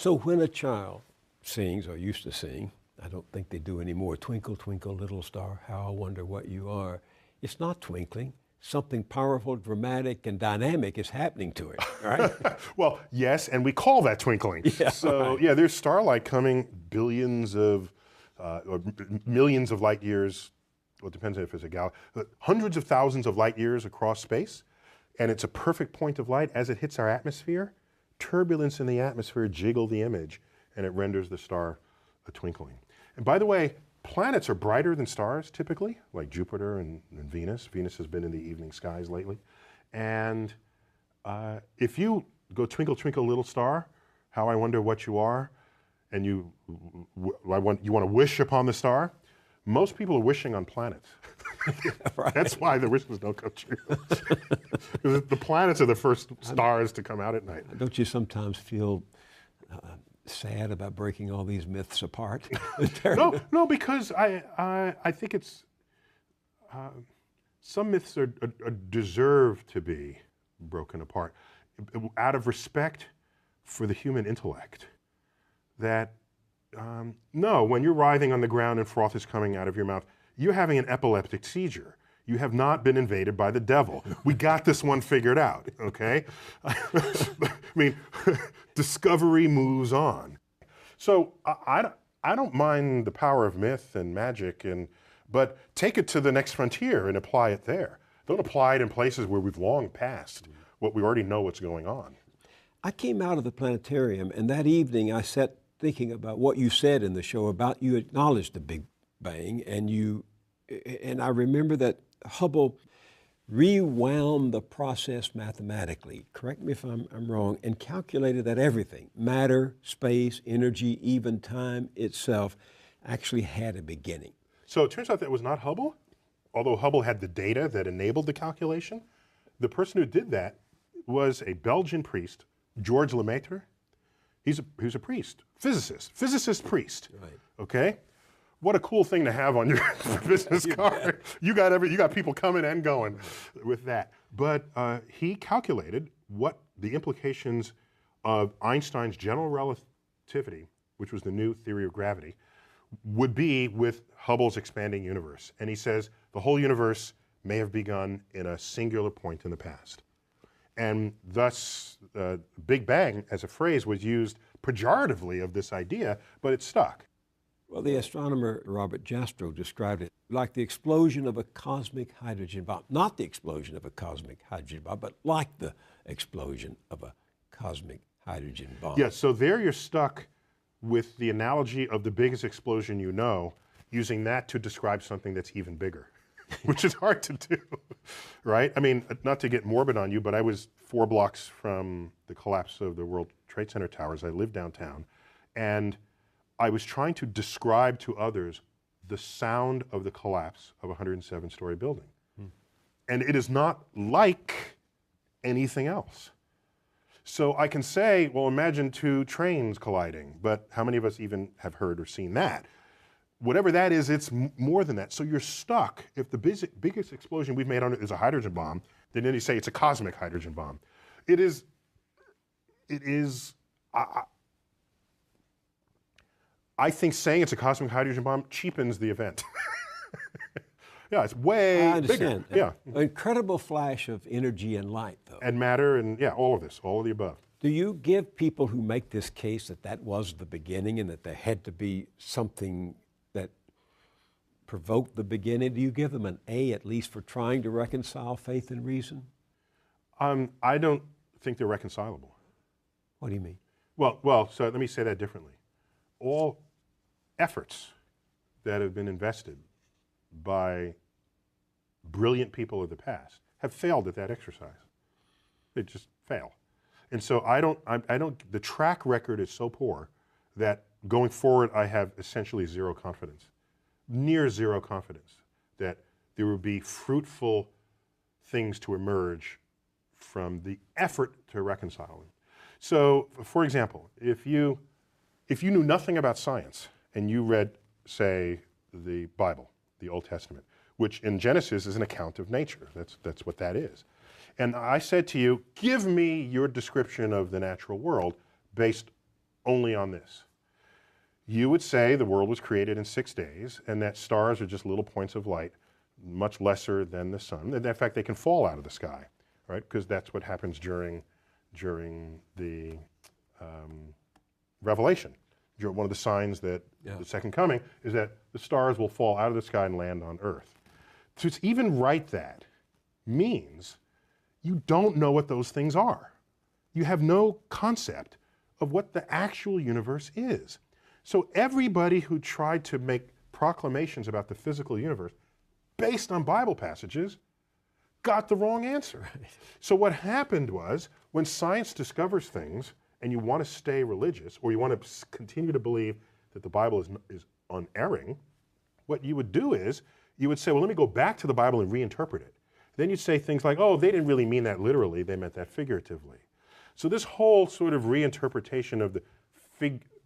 So when a child sings, or used to sing, I don't think they do anymore, "Twinkle, twinkle, little star, how I wonder what you are," it's not twinkling. Something powerful, dramatic, and dynamic is happening to it, right? Well, yes, and we call that twinkling. Yeah, So, right. yeah, there's starlight coming billions of, or millions of light years, well, it depends if it's a galaxy, hundreds of thousands of light years across space, and it's a perfect point of light. As it hits our atmosphere, turbulence in the atmosphere jiggle the image, and it renders the star a twinkling. And by the way, planets are brighter than stars typically, like Jupiter and Venus. Venus has been in the evening skies lately. And if you go "Twinkle, twinkle, little star, how I wonder what you are," and you want to wish upon the star, most people are wishing on planets. Right. That's why the wishes don't come true. Because the planets are the first stars to come out at night. Don't you sometimes feel sad about breaking all these myths apart? No, because I think it's some myths are deserve to be broken apart out of respect for the human intellect. That no, when you're writhing on the ground and froth is coming out of your mouth, you're having an epileptic seizure. You have not been invaded by the devil. We got this one figured out, okay? I mean, discovery moves on. So I don't mind the power of myth and magic, but take it to the next frontier and apply it there. Don't apply it in places where we've long passed what we already know what's going on. I came out of the planetarium, and that evening I sat thinking about what you said in the show about you acknowledged the Big Bang, and I remember that Hubble rewound the process mathematically, correct me if I'm wrong, and calculated that everything, matter, space, energy, even time itself, actually had a beginning. So it turns out that was not Hubble, although Hubble had the data that enabled the calculation. The person who did that was a Belgian priest, Georges Lemaitre. He's a priest, physicist priest. Right. Okay? What a cool thing to have on your business card. You got people coming and going with that. But he calculated what the implications of Einstein's general relativity, which was the new theory of gravity, would be with Hubble's expanding universe. And he says the whole universe may have begun in a singular point in the past. And thus, Big Bang as a phrase was used pejoratively of this idea, but it stuck. Well, the astronomer Robert Jastrow described it like the explosion of a cosmic hydrogen bomb. Not the explosion of a cosmic hydrogen bomb, but like the explosion of a cosmic hydrogen bomb. Yeah, so there you're stuck with the analogy of the biggest explosion you know, using that to describe something that's even bigger, which is hard to do, right? I mean, not to get morbid on you, but I was 4 blocks from the collapse of the World Trade Center towers. I live downtown, and I was trying to describe to others the sound of the collapse of a 107-story building. And it is not like anything else. So I can say, well, imagine 2 trains colliding, but how many of us even have heard or seen that? Whatever that is, it's more than that. So you're stuck. If the biggest explosion we've made on it is a hydrogen bomb, then you say it's a cosmic hydrogen bomb. It is, I think saying it's a cosmic hydrogen bomb cheapens the event. Yeah, it's way I understand. bigger. Yeah. An incredible flash of energy and light, though. And matter and, yeah, all of this, all of the above. Do you give people who make this case that that was the beginning and that there had to be something that provoked the beginning, do you give them an A at least for trying to reconcile faith and reason? I don't think they're reconcilable. What do you mean? Well, so let me say that differently. All efforts that have been invested by brilliant people of the past have failed at that exercise. They just fail. And so the track record is so poor that going forward I have essentially zero confidence, near zero confidence that there will be fruitful things to emerge from the effort to reconcile them. So, for example, if you knew nothing about science and you read, say, the Bible, the Old Testament, which in Genesis is an account of nature, that's what that is. And I said to you, give me your description of the natural world based only on this. You would say the world was created in 6 days and that stars are just little points of light, much lesser than the sun. And in fact, they can fall out of the sky, right? Because that's what happens during the Revelation. One of the signs that the second coming is that the stars will fall out of the sky and land on earth. To even write that means you don't know what those things are. You have no concept of what the actual universe is. So everybody who tried to make proclamations about the physical universe based on Bible passages got the wrong answer. Right. So what happened was, when science discovers things and you want to stay religious, or you want to continue to believe that the Bible is unerring, what you would do is, you would say, well, let me go back to the Bible and reinterpret it. Then you'd say things like, oh, they didn't really mean that literally, they meant that figuratively. So this whole sort of reinterpretation of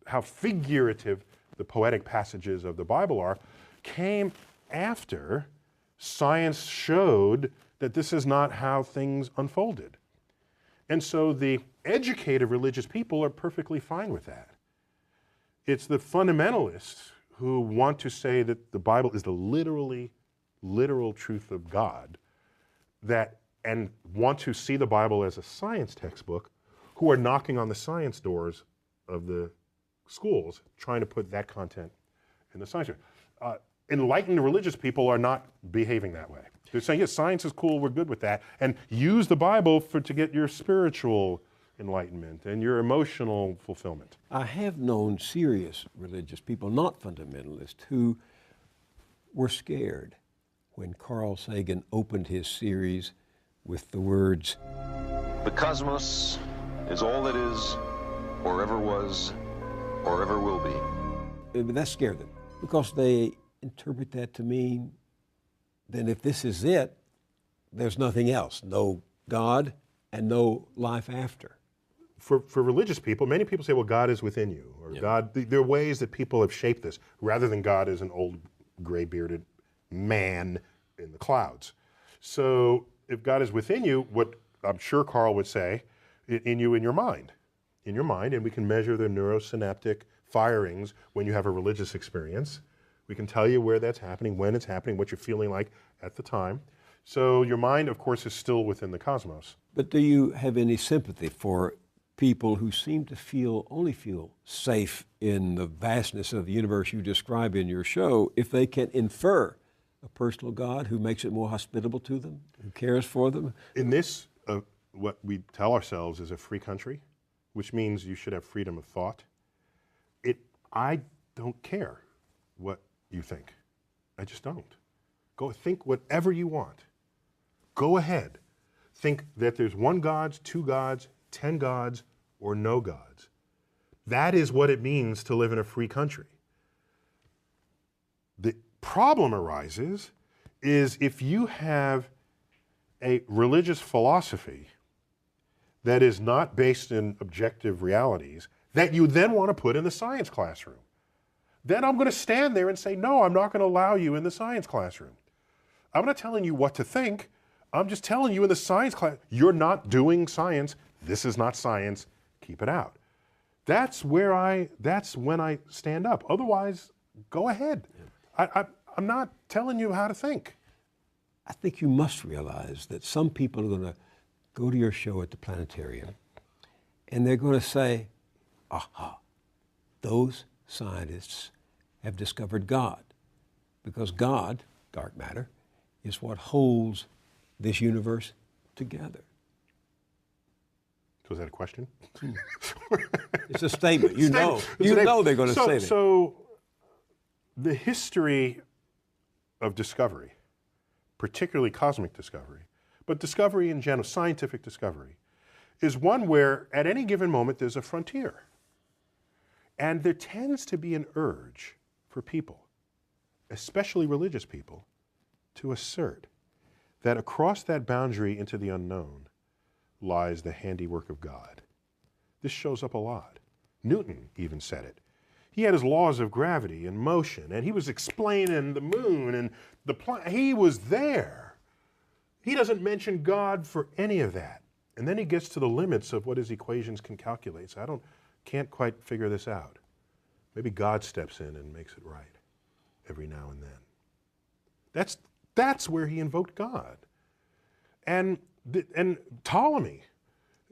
how figurative the poetic passages of the Bible are came after science showed that this is not how things unfolded. And so the educated religious people are perfectly fine with that. It's the fundamentalists who want to say that the Bible is the literal truth of God, and want to see the Bible as a science textbook, who are knocking on the science doors of the schools trying to put that content in the science. Enlightened religious people are not behaving that way. They're saying, yes, science is cool, we're good with that, and use the Bible to get your spiritual enlightenment and your emotional fulfillment. I have known serious religious people, not fundamentalists, who were scared when Carl Sagan opened his series with the words, "The cosmos is all that is, or ever was, or ever will be." That scared them, because they interpret that to mean, then if this is it, there's nothing else, no God and no life after. For religious people, many people say, well, God is within you, or God, there are ways that people have shaped this, rather than God as an old gray-bearded man in the clouds. So if God is within you, what I'm sure Carl would say, in your mind, and we can measure the neurosynaptic firings when you have a religious experience. We can tell you where that's happening, when it's happening, what you're feeling like at the time. So your mind, of course, is still within the cosmos. But do you have any sympathy for people who seem to only feel safe in the vastness of the universe you describe in your show, if they can infer a personal God who makes it more hospitable to them, who cares for them? In this, what we tell ourselves is a free country, which means you should have freedom of thought. I don't care what you think. I just don't. Go think whatever you want. Go ahead. Think that there's one God, 2 gods, 10 gods, or no gods. That is what it means to live in a free country. The problem arises is if you have a religious philosophy that is not based in objective realities that you then want to put in the science classroom. Then I'm going to stand there and say, no, I'm not going to allow you in the science classroom. I'm not telling you what to think. I'm just telling you in the science class, you're not doing science. This is not science. Keep it out. That's when I stand up. Otherwise, go ahead. I'm not telling you how to think. I think you must realize that some people are going to go to your show at the planetarium and they're going to say, aha, those scientists have discovered God, because God, dark matter, is what holds this universe together. So is that a question? It's a statement. You know they're going to say that. So the history of discovery, particularly cosmic discovery, but discovery in general, scientific discovery, is one where at any given moment there's a frontier. And there tends to be an urge for people, especially religious people, to assert that across that boundary into the unknown lies the handiwork of God. This shows up a lot. Newton even said it. He had his laws of gravity and motion, and he was explaining the moon and the planet. He was there. He doesn't mention God for any of that. And then he gets to the limits of what his equations can calculate. So I don't can't quite figure this out. Maybe God steps in and makes it right every now and then. That's where he invoked God. And Ptolemy,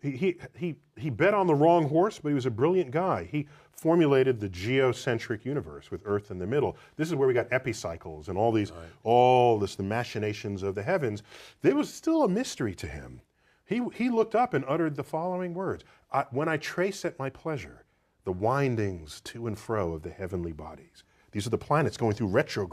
he bet on the wrong horse, but he was a brilliant guy. He formulated the geocentric universe with Earth in the middle. This is where we got epicycles and all the machinations of the heavens. There was still a mystery to him. He looked up and uttered the following words: when I trace at my pleasure the windings to and fro of the heavenly bodies. These are the planets going through retrograde.